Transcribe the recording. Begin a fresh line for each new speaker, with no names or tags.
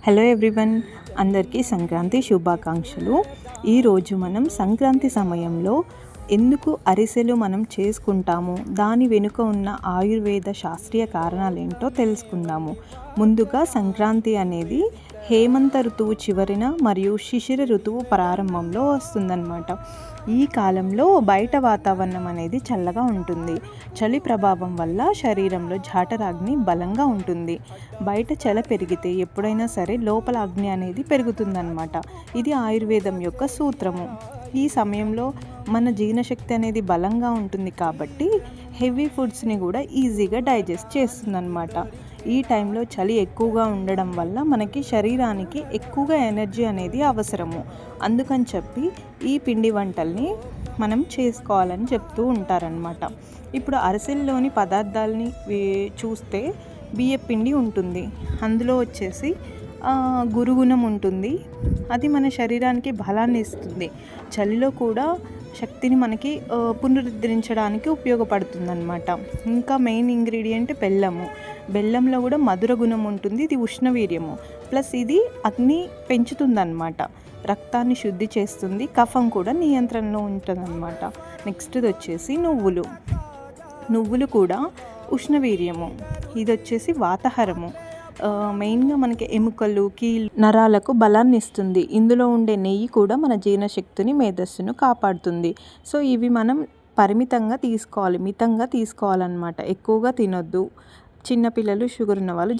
Hello everyone, అందరికీ సంక్రాంతి శుభాకాంక్షలు. ఈరోజు మనం సంక్రాంతి సమయంలో ఎందుకు అరిసెలు మనం చేసుకుంటాము, దాని వెనుక ఉన్న ఆయుర్వేద శాస్త్రీయ కారణాలు ఏంటో తెలుసుకుందాము. ముందుగా సంక్రాంతి అనేది హేమంత ఋతువు చివరిన మరియు శిశిర ఋతువు ప్రారంభంలో వస్తుందన్నమాట. ఈ కాలంలో బయట వాతావరణం అనేది చల్లగా ఉంటుంది. చలి ప్రభావం వల్ల శరీరంలో జాఠరాగ్ని బలంగా ఉంటుంది. బయట చలి పెరిగితే ఎప్పుడైనా సరే లోపల అగ్ని అనేది పెరుగుతుందన్నమాట. ఇది ఆయుర్వేదం యొక్క సూత్రము. ఈ సమయంలో మన జీర్ణశక్తి అనేది బలంగా ఉంటుంది కాబట్టి హెవీ ఫుడ్స్ని కూడా ఈజీగా డైజెస్ట్ చేస్తుందన్నమాట. ఈ టైంలో చలి ఎక్కువగా ఉండడం వల్ల మనకి శరీరానికి ఎక్కువగా ఎనర్జీ అనేది అవసరము. అందుకని చెప్పి ఈ పిండి వంటల్ని మనం చేసుకోవాలని చెప్తూ ఉంటారనమాట. ఇప్పుడు అరిసెల్లోని పదార్థాలని చూస్తే బియ్యపిండి ఉంటుంది, అందులో వచ్చేసి గురుగుణం ఉంటుంది. అది మన శరీరానికి బలాన్ని ఇస్తుంది. చలిలో కూడా శక్తిని మనకి పునరుద్ధరించడానికి ఉపయోగపడుతుంది అనమాట. ఇంకా మెయిన్ ఇంగ్రీడియంట్ బెల్లము. బెల్లంలో కూడా మధుర గుణం ఉంటుంది. ఇది ఉష్ణవీర్యము ప్లస్ ఇది అగ్ని పెంచుతుందన్నమాట. రక్తాన్ని శుద్ధి చేస్తుంది, కఫం కూడా నియంత్రణలో ఉంటుందన్నమాట. నెక్స్ట్ వచ్చేసి నువ్వులు కూడా ఉష్ణవీర్యము. ఇది వచ్చేసి వాతహరము. మెయిన్గా మనకి ఎముకలు, కీళ్ళు, నరాలకు బలాన్ని ఇస్తుంది. ఇందులో ఉండే నెయ్యి కూడా మన జీర్ణశక్తిని, మేధస్సును కాపాడుతుంది. సో ఇవి మనం పరిమితంగా తీసుకోవాలి, మితంగా తీసుకోవాలన్నమాట. ఎక్కువగా తినొద్దు. చిన్నపిల్లలు, షుగర్ ఉన్న వాళ్ళు